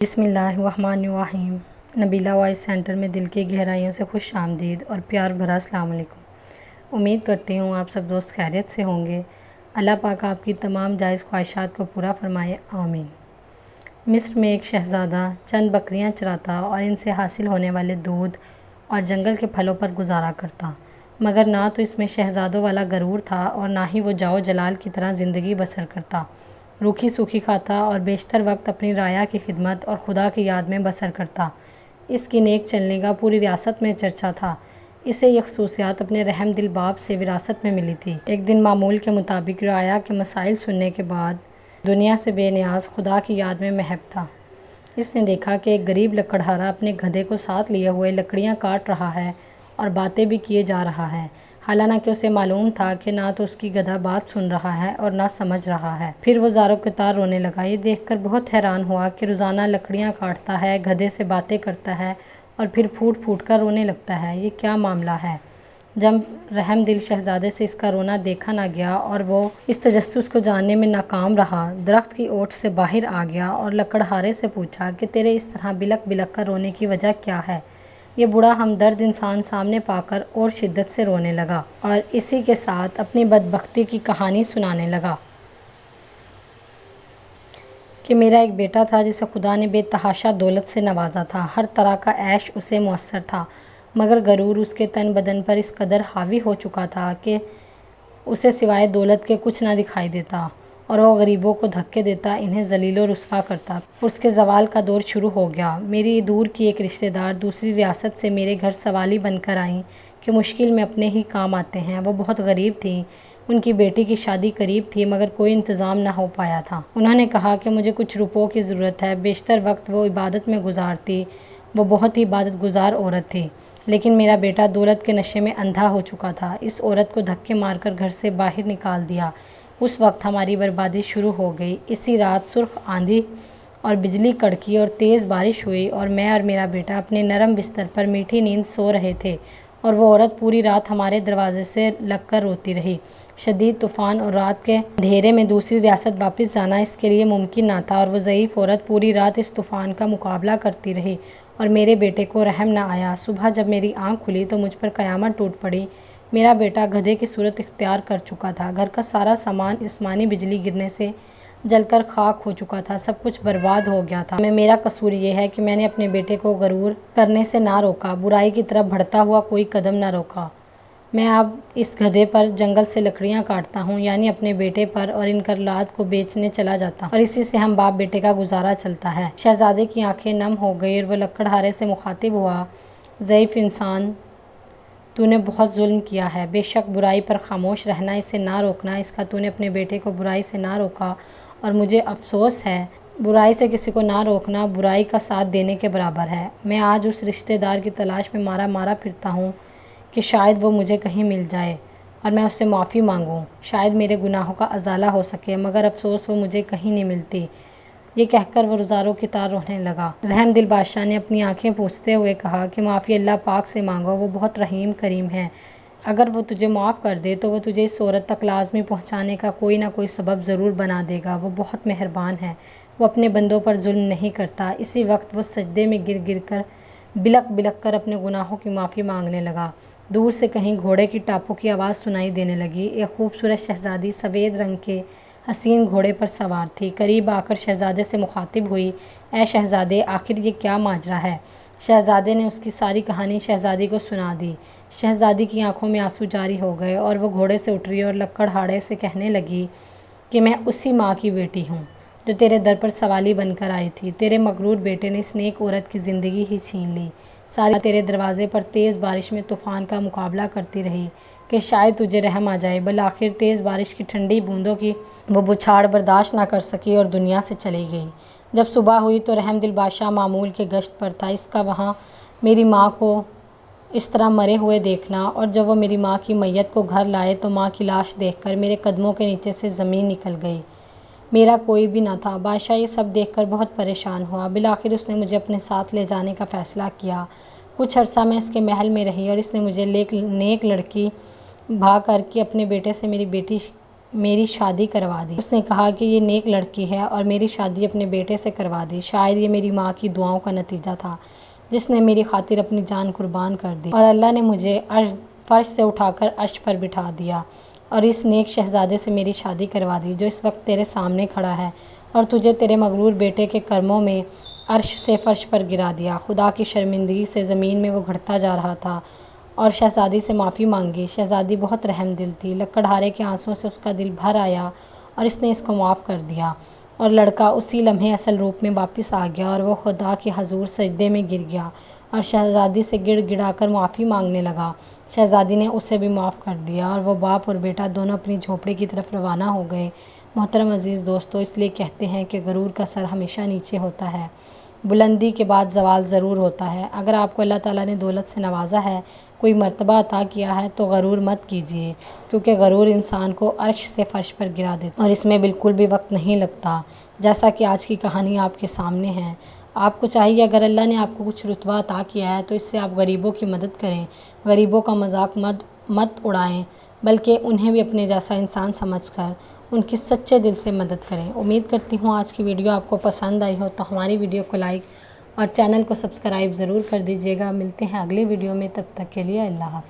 بسم اللہ الرحمن الرحیم۔ نبیلہ وائس سینٹر میں دل کی گہرائیوں سے خوش آمدید اور پیار بھرا السلام علیکم۔ امید کرتی ہوں آپ سب دوست خیریت سے ہوں گے۔ اللہ پاک آپ کی تمام جائز خواہشات کو پورا فرمائے، آمین۔ مصر میں ایک شہزادہ چند بکریاں چراتا اور ان سے حاصل ہونے والے دودھ اور جنگل کے پھلوں پر گزارا کرتا، مگر نہ تو اس میں شہزادوں والا غرور تھا اور نہ ہی وہ جاؤ جلال کی طرح زندگی بسر کرتا۔ روکھی سوکھی کھاتا اور بیشتر وقت اپنی رعایا کی خدمت اور خدا کی یاد میں بسر کرتا۔ اس کی نیک چلنے کا پوری ریاست میں چرچا تھا۔ اسے یہ خصوصیات اپنے رحم دل باپ سے وراثت میں ملی تھی۔ ایک دن معمول کے مطابق رعایا کے مسائل سننے کے بعد دنیا سے بے نیاز خدا کی یاد میں محو تھا۔ اس نے دیکھا کہ ایک غریب لکڑہارا اپنے گدھے کو ساتھ لیے ہوئے لکڑیاں کاٹ رہا ہے اور باتیں بھی کیے جا رہا ہے، حالانکہ اسے معلوم تھا کہ نہ تو اس کی گدھا بات سن رہا ہے اور نہ سمجھ رہا ہے۔ پھر وہ زار و قطار رونے لگا۔ یہ دیکھ کر بہت حیران ہوا کہ روزانہ لکڑیاں کاٹتا ہے، گدھے سے باتیں کرتا ہے اور پھر پھوٹ پھوٹ کر رونے لگتا ہے، یہ کیا معاملہ ہے؟ جب رحم دل شہزادے سے اس کا رونا دیکھا نہ گیا اور وہ اس تجسس کو جاننے میں ناکام رہا، درخت کی اوٹ سے باہر آ گیا اور لکڑہارے سے پوچھا کہ تیرے اس طرح بلک بلک کر رونے کی وجہ کیا ہے؟ یہ بوڑھا ہمدرد انسان سامنے پا کر اور شدت سے رونے لگا اور اسی کے ساتھ اپنی بدبختی کی کہانی سنانے لگا کہ میرا ایک بیٹا تھا جسے خدا نے بے تحاشا دولت سے نوازا تھا، ہر طرح کا عیش اسے میسر تھا، مگر غرور اس کے تن بدن پر اس قدر حاوی ہو چکا تھا کہ اسے سوائے دولت کے کچھ نہ دکھائی دیتا اور وہ غریبوں کو دھکے دیتا، انہیں ذلیل و رسوا کرتا۔ اس کے زوال کا دور شروع ہو گیا۔ میری دور کی ایک رشتہ دار دوسری ریاست سے میرے گھر سوالی بن کر آئیں کہ مشکل میں اپنے ہی کام آتے ہیں۔ وہ بہت غریب تھیں، ان کی بیٹی کی شادی قریب تھی مگر کوئی انتظام نہ ہو پایا تھا۔ انہوں نے کہا کہ مجھے کچھ روپوں کی ضرورت ہے۔ بیشتر وقت وہ عبادت میں گزارتی، وہ بہت ہی عبادت گزار عورت تھی، لیکن میرا بیٹا دولت کے نشے میں اندھا ہو چکا تھا۔ اس عورت کو دھکے مار کر گھر سے باہر نکال دیا۔ اس وقت ہماری بربادی شروع ہو گئی۔ اسی رات سرخ آندھی اور بجلی کڑکی اور تیز بارش ہوئی اور میں اور میرا بیٹا اپنے نرم بستر پر میٹھی نیند سو رہے تھے اور وہ عورت پوری رات ہمارے دروازے سے لگ کر روتی رہی۔ شدید طوفان اور رات کے اندھیرے میں دوسری ریاست واپس جانا اس کے لیے ممکن نہ تھا اور وہ ضعیف عورت پوری رات اس طوفان کا مقابلہ کرتی رہی اور میرے بیٹے کو رحم نہ آیا۔ صبح جب میری آنکھ کھلی تو مجھ پر قیامت ٹوٹ پڑی۔ میرا بیٹا گدھے کی صورت اختیار کر چکا تھا۔ گھر کا سارا سامان آسمانی بجلی گرنے سے جل کر خاک ہو چکا تھا، سب کچھ برباد ہو گیا تھا۔ میرا قصور یہ ہے کہ میں نے اپنے بیٹے کو غرور کرنے سے نہ روکا، برائی کی طرف بڑھتا ہوا کوئی قدم نہ روکا۔ میں اب اس گدھے پر جنگل سے لکڑیاں کاٹتا ہوں، یعنی اپنے بیٹے پر، اور ان کرلات کو بیچنے چلا جاتا ہوں اور اسی سے ہم باپ بیٹے کا گزارا چلتا ہے۔ شہزادے کی آنکھیں نم ہو گئی اور وہ لکڑہارے سے مخاطب ہوا، ضعیف انسان، تو نے بہت ظلم کیا ہے۔ بے شک برائی پر خاموش رہنا، اسے نہ روکنا، اس کا تو نے اپنے بیٹے کو برائی سے نہ روکا اور مجھے افسوس ہے۔ برائی سے کسی کو نہ روکنا برائی کا ساتھ دینے کے برابر ہے۔ میں آج اس رشتہ دار کی تلاش میں مارا مارا پھرتا ہوں کہ شاید وہ مجھے کہیں مل جائے اور میں اس سے معافی مانگوں، شاید میرے گناہوں کا ازالہ ہو سکے، مگر افسوس وہ مجھے کہیں نہیں ملتی۔ یہ کہہ کر وہ زار و قطار رونے لگا۔ رحم دل بادشاہ نے اپنی آنکھیں پوچھتے ہوئے کہا کہ معافی اللہ پاک سے مانگو، وہ بہت رحیم کریم ہے۔ اگر وہ تجھے معاف کر دے تو وہ تجھے اس عورت تک لازمی پہنچانے کا کوئی نہ کوئی سبب ضرور بنا دے گا۔ وہ بہت مہربان ہے، وہ اپنے بندوں پر ظلم نہیں کرتا۔ اسی وقت وہ سجدے میں گر گر کر بلک بلک کر اپنے گناہوں کی معافی مانگنے لگا۔ دور سے کہیں گھوڑے کی ٹاپوں کی آواز سنائی دینے لگی۔ ایک خوبصورت شہزادی سفید رنگ کے حسین گھوڑے پر سوار تھی، قریب آ کر شہزادے سے مخاطب ہوئی، اے شہزادے، آخر یہ کیا ماجرا ہے؟ شہزادے نے اس کی ساری کہانی شہزادی کو سنا دی۔ شہزادی کی آنکھوں میں آنسو جاری ہو گئے اور وہ گھوڑے سے اتری اور لکڑہارے سے کہنے لگی کہ میں اسی ماں کی بیٹی ہوں جو تیرے در پر سوالی بن کر آئی تھی۔ تیرے مغرور بیٹے نے اس نیک عورت کی زندگی ہی چھین لی۔ ساری رات تیرے دروازے پر تیز بارش میں طوفان کا مقابلہ کرتی رہی کہ شاید تجھے رحم آ جائے۔ بالآخر تیز بارش کی ٹھنڈی بوندوں کی وہ بچھاڑ برداشت نہ کر سکی اور دنیا سے چلی گئی۔ جب صبح ہوئی تو رحم دل بادشاہ معمول کے گشت پر تھا۔ اس کا وہاں میری ماں کو اس طرح مرے ہوئے دیکھنا، اور جب وہ میری ماں کی میت کو گھر لائے تو ماں کی لاش دیکھ کر میرے قدموں کے نیچے سے زمین نکل گئی۔ میرا کوئی بھی نہ تھا۔ بادشاہ یہ سب دیکھ کر بہت پریشان ہوا۔ بالآخر اس نے مجھے اپنے ساتھ لے جانے کا فیصلہ کیا۔ کچھ عرصہ میں اس کے محل میں رہی اور اس نے مجھے نیک لڑکی بھا کر کے اپنے بیٹے سے میری بیٹی میری شادی کروا دی۔ اس نے کہا کہ یہ نیک لڑکی ہے اور میری شادی اپنے بیٹے سے کروا دی۔ شاید یہ میری ماں کی دعاؤں کا نتیجہ تھا جس نے میری خاطر اپنی جان قربان کر دی، اور اللہ نے مجھے فرش سے اٹھا کر عرش پر بٹھا دیا اور اس نیک شہزادے سے میری شادی کروا دی جو اس وقت تیرے سامنے کھڑا ہے، اور تجھے تیرے مغرور بیٹے کے کرموں میں عرش سے فرش پر گرا دیا۔ خدا کی شرمندگی سے زمین میں وہ گھٹتا جا رہا تھا اور شہزادی سے معافی مانگی۔ شہزادی بہت رحم دل تھی، لکڑہارے کے آنسوؤں سے اس کا دل بھر آیا اور اس نے اس کو معاف کر دیا، اور لڑکا اسی لمحے اصل روپ میں واپس آ گیا اور وہ خدا کے حضور سجدے میں گر گیا اور شہزادی سے گڑ گڑا کر معافی مانگنے لگا۔ شہزادی نے اسے بھی معاف کر دیا اور وہ باپ اور بیٹا دونوں اپنی جھونپڑی کی طرف روانہ ہو گئے۔ محترم عزیز دوستو، اس لیے کہتے ہیں کہ غرور کا سر ہمیشہ نیچے ہوتا ہے، بلندی کے بعد زوال ضرور ہوتا ہے۔ اگر آپ کو اللہ تعالیٰ نے دولت سے نوازا ہے، کوئی مرتبہ عطا کیا ہے، تو غرور مت کیجیے، کیونکہ غرور انسان کو عرش سے فرش پر گرا دیتا ہے اور اس میں بالکل بھی وقت نہیں لگتا، جیسا کہ آج کی کہانی آپ کے سامنے ہے۔ آپ کو چاہیے اگر اللہ نے آپ کو کچھ رتبہ عطا کیا ہے تو اس سے آپ غریبوں کی مدد کریں، غریبوں کا مذاق مت اڑائیں، بلکہ انہیں بھی اپنے جیسا انسان سمجھ کر ان کی سچے دل سے مدد کریں۔ امید کرتی ہوں آج کی ویڈیو آپ کو پسند آئی ہو، تو ہماری ویڈیو کو لائک اور چینل کو سبسکرائب ضرور کر دیجیے گا۔ ملتے ہیں اگلی ویڈیو میں، تب تک کے لیے اللہ حافظ۔